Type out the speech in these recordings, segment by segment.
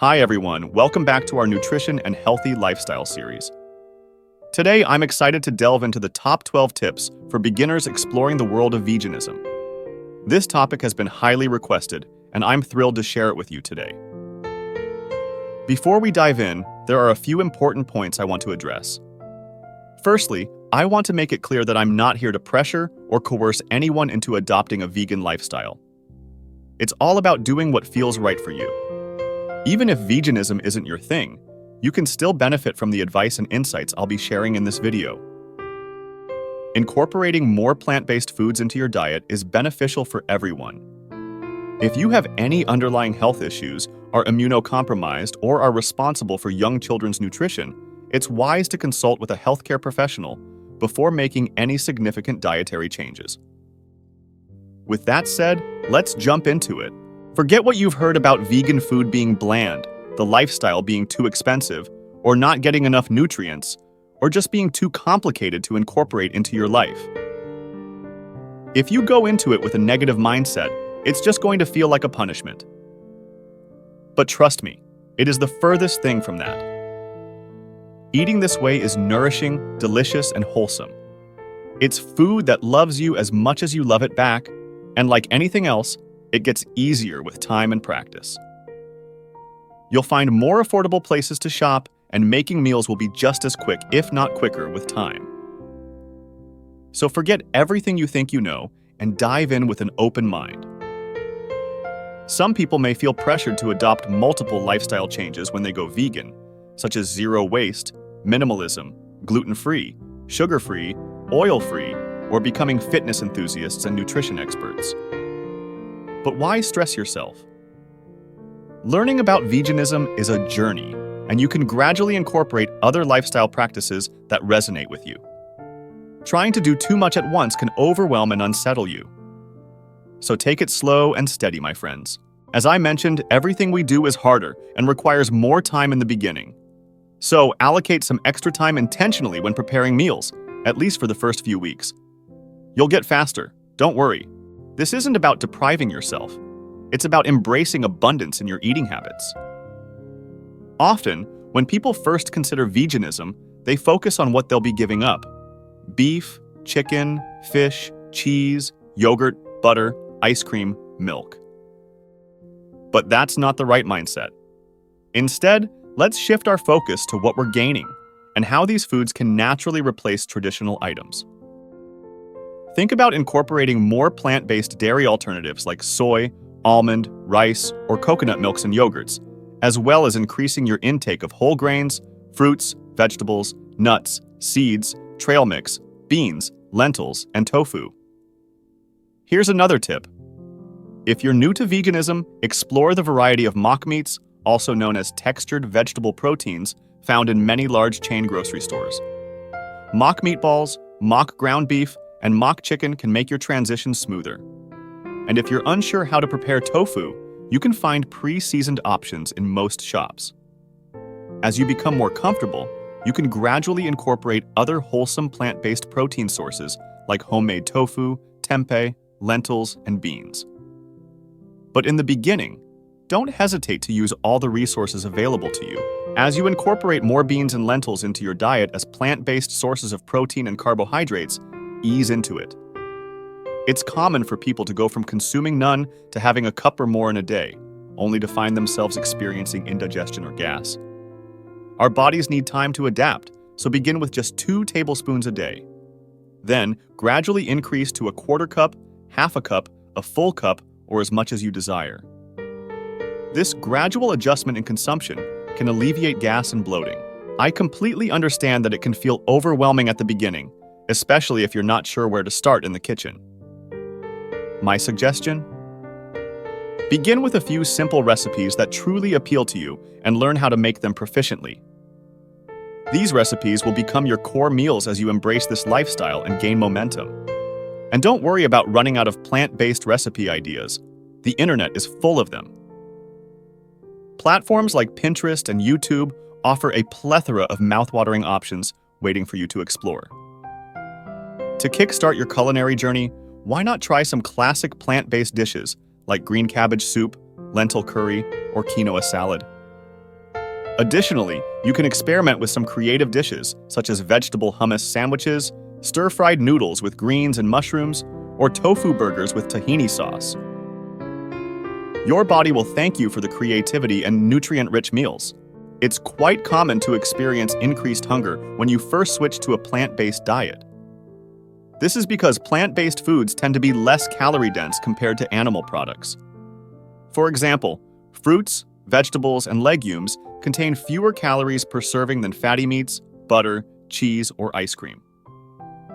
Hi everyone, welcome back to our nutrition and healthy lifestyle series. Today I'm excited to delve into the top 12 tips for beginners exploring the world of veganism. This topic has been highly requested, and I'm thrilled to share it with you today. Before we dive in, there are a few important points I want to address. Firstly, I want to make it clear that I'm not here to pressure or coerce anyone into adopting a vegan lifestyle. It's all about doing what feels right for you. Even if veganism isn't your thing, you can still benefit from the advice and insights I'll be sharing in this video. Incorporating more plant-based foods into your diet is beneficial for everyone. If you have any underlying health issues, are immunocompromised, or are responsible for young children's nutrition, it's wise to consult with a healthcare professional before making any significant dietary changes. With that said, let's jump into it. Forget what you've heard about vegan food being bland, the lifestyle being too expensive, or not getting enough nutrients, or just being too complicated to incorporate into your life. If you go into it with a negative mindset, it's just going to feel like a punishment. But trust me, it is the furthest thing from that. Eating this way is nourishing, delicious, and wholesome. It's food that loves you as much as you love it back, and like anything else, it gets easier with time and practice. You'll find more affordable places to shop, and making meals will be just as quick, if not quicker, with time. So forget everything you think you know and dive in with an open mind. Some people may feel pressured to adopt multiple lifestyle changes when they go vegan, such as zero waste, minimalism, gluten-free, sugar-free, oil-free, or becoming fitness enthusiasts and nutrition experts. But why stress yourself? Learning about veganism is a journey, and you can gradually incorporate other lifestyle practices that resonate with you. Trying to do too much at once can overwhelm and unsettle you. So take it slow and steady, my friends. As I mentioned, everything we do is harder and requires more time in the beginning. So allocate some extra time intentionally when preparing meals, at least for the first few weeks. You'll get faster, don't worry. This isn't about depriving yourself. It's about embracing abundance in your eating habits. Often, when people first consider veganism, they focus on what they'll be giving up. Beef, chicken, fish, cheese, yogurt, butter, ice cream, milk. But that's not the right mindset. Instead, let's shift our focus to what we're gaining and how these foods can naturally replace traditional items. Think about incorporating more plant-based dairy alternatives like soy, almond, rice, or coconut milks and yogurts, as well as increasing your intake of whole grains, fruits, vegetables, nuts, seeds, trail mix, beans, lentils, and tofu. Here's another tip. If you're new to veganism, explore the variety of mock meats, also known as textured vegetable proteins, found in many large chain grocery stores. Mock meatballs, mock ground beef, and mock chicken can make your transition smoother. And if you're unsure how to prepare tofu, you can find pre-seasoned options in most shops. As you become more comfortable, you can gradually incorporate other wholesome plant-based protein sources like homemade tofu, tempeh, lentils, and beans. But in the beginning, don't hesitate to use all the resources available to you. As you incorporate more beans and lentils into your diet as plant-based sources of protein and carbohydrates, ease into it. It's common for people to go from consuming none to having a cup or more in a day, only to find themselves experiencing indigestion or gas. Our bodies need time to adapt, so begin with just 2 tablespoons a day. Then, gradually increase to a quarter cup, half a cup, a full cup, or as much as you desire. This gradual adjustment in consumption can alleviate gas and bloating. I completely understand that it can feel overwhelming at the beginning, especially if you're not sure where to start in the kitchen. My suggestion? Begin with a few simple recipes that truly appeal to you and learn how to make them proficiently. These recipes will become your core meals as you embrace this lifestyle and gain momentum. And don't worry about running out of plant-based recipe ideas. The internet is full of them. Platforms like Pinterest and YouTube offer a plethora of mouthwatering options waiting for you to explore. To kickstart your culinary journey, why not try some classic plant-based dishes like green cabbage soup, lentil curry, or quinoa salad? Additionally, you can experiment with some creative dishes, such as vegetable hummus sandwiches, stir-fried noodles with greens and mushrooms, or tofu burgers with tahini sauce. Your body will thank you for the creativity and nutrient-rich meals. It's quite common to experience increased hunger when you first switch to a plant-based diet. This is because plant-based foods tend to be less calorie-dense compared to animal products. For example, fruits, vegetables, and legumes contain fewer calories per serving than fatty meats, butter, cheese, or ice cream.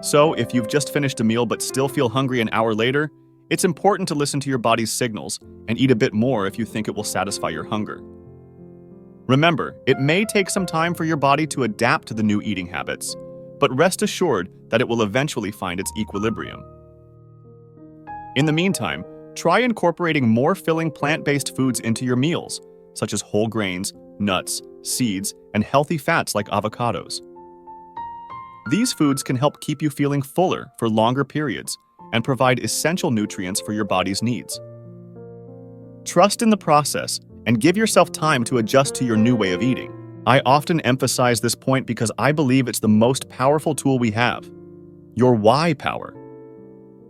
So, if you've just finished a meal but still feel hungry an hour later, it's important to listen to your body's signals and eat a bit more if you think it will satisfy your hunger. Remember, it may take some time for your body to adapt to the new eating habits, but rest assured that it will eventually find its equilibrium. In the meantime, try incorporating more filling plant-based foods into your meals, such as whole grains, nuts, seeds, and healthy fats like avocados. These foods can help keep you feeling fuller for longer periods and provide essential nutrients for your body's needs. Trust in the process and give yourself time to adjust to your new way of eating. I often emphasize this point because I believe it's the most powerful tool we have: your why power.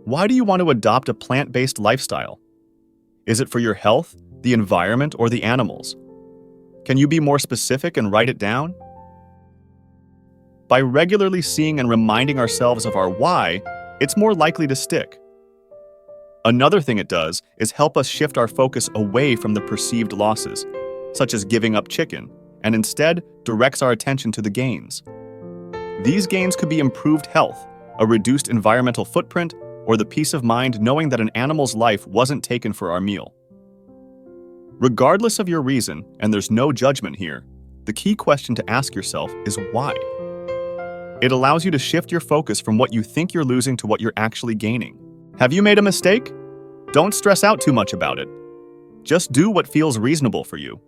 Why do you want to adopt a plant-based lifestyle? Is it for your health, the environment, or the animals? Can you be more specific and write it down? By regularly seeing and reminding ourselves of our why, it's more likely to stick. Another thing it does is help us shift our focus away from the perceived losses, such as giving up chicken, and instead directs our attention to the gains. These gains could be improved health, a reduced environmental footprint, or the peace of mind knowing that an animal's life wasn't taken for our meal. Regardless of your reason, and there's no judgment here, the key question to ask yourself is why. It allows you to shift your focus from what you think you're losing to what you're actually gaining. Have you made a mistake? Don't stress out too much about it. Just do what feels reasonable for you.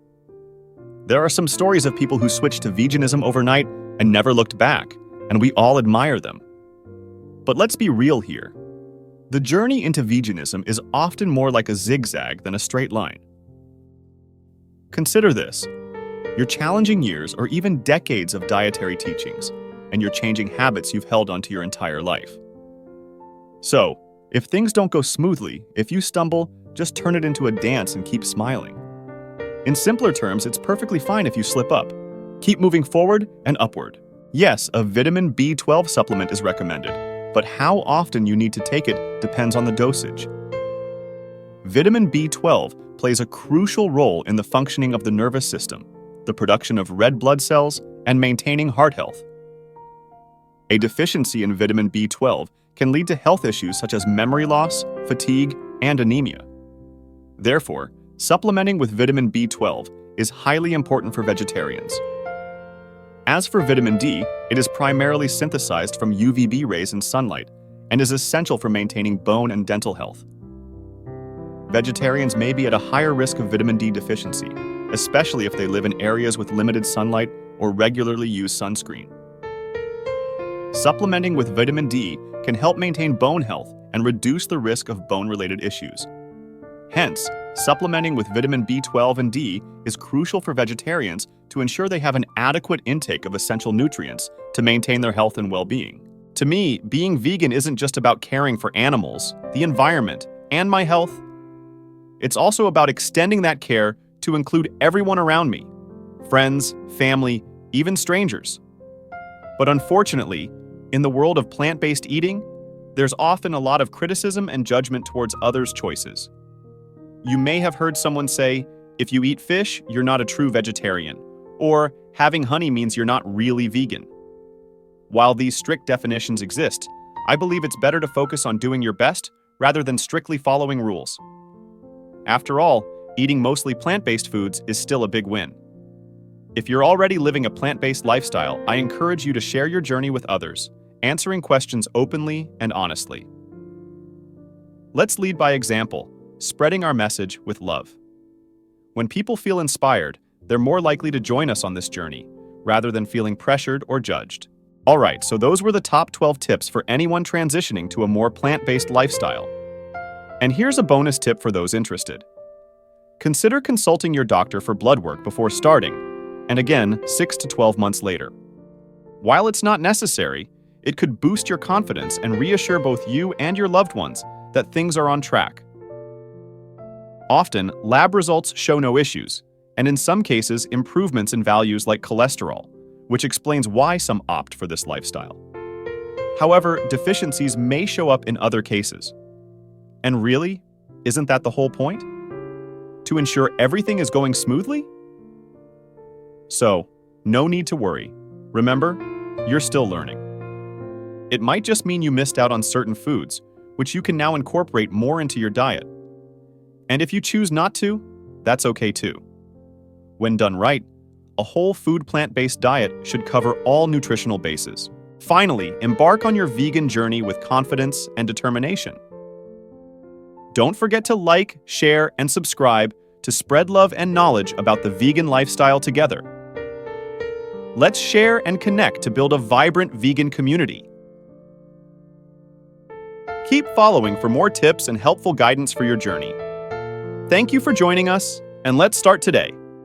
There are some stories of people who switched to veganism overnight and never looked back, and we all admire them. But let's be real here. The journey into veganism is often more like a zigzag than a straight line. Consider this: you're challenging years or even decades of dietary teachings, and you're changing habits you've held onto your entire life. So, if things don't go smoothly, if you stumble, just turn it into a dance and keep smiling. In simpler terms, it's perfectly fine if you slip up. Keep moving forward and upward. Yes, a vitamin B12 supplement is recommended, but how often you need to take it depends on the dosage. Vitamin B12 plays a crucial role in the functioning of the nervous system, the production of red blood cells, and maintaining heart health. A deficiency in vitamin B12 can lead to health issues such as memory loss, fatigue, and anemia. Therefore, supplementing with vitamin B12 is highly important for vegetarians. As for vitamin D, it is primarily synthesized from UVB rays and sunlight and is essential for maintaining bone and dental health. Vegetarians may be at a higher risk of vitamin D deficiency, especially if they live in areas with limited sunlight or regularly use sunscreen. Supplementing with vitamin D can help maintain bone health and reduce the risk of bone-related issues. Hence, supplementing with vitamin B12 and D is crucial for vegetarians to ensure they have an adequate intake of essential nutrients to maintain their health and well-being. To me, being vegan isn't just about caring for animals, the environment, and my health. It's also about extending that care to include everyone around me: friends, family, even strangers. But unfortunately, in the world of plant-based eating, there's often a lot of criticism and judgment towards others' choices. You may have heard someone say, if you eat fish, you're not a true vegetarian, or having honey means you're not really vegan. While these strict definitions exist, I believe it's better to focus on doing your best rather than strictly following rules. After all, eating mostly plant-based foods is still a big win. If you're already living a plant-based lifestyle, I encourage you to share your journey with others, answering questions openly and honestly. Let's lead by example, spreading our message with love. When people feel inspired, they're more likely to join us on this journey, rather than feeling pressured or judged. Alright, so those were the top 12 tips for anyone transitioning to a more plant-based lifestyle. And here's a bonus tip for those interested. Consider consulting your doctor for blood work before starting. and again 6 to 12 months later. While it's not necessary, it could boost your confidence and reassure both you and your loved ones that things are on track. Often, lab results show no issues, and in some cases, improvements in values like cholesterol, which explains why some opt for this lifestyle. However, deficiencies may show up in other cases. And really, isn't that the whole point? To ensure everything is going smoothly? So, no need to worry. Remember, you're still learning. It might just mean you missed out on certain foods, which you can now incorporate more into your diet. And if you choose not to, that's okay too. When done right, a whole food plant-based diet should cover all nutritional bases. Finally, embark on your vegan journey with confidence and determination. Don't forget to like, share, and subscribe to spread love and knowledge about the vegan lifestyle together. Let's share and connect to build a vibrant vegan community. Keep following for more tips and helpful guidance for your journey. Thank you for joining us, and let's start today.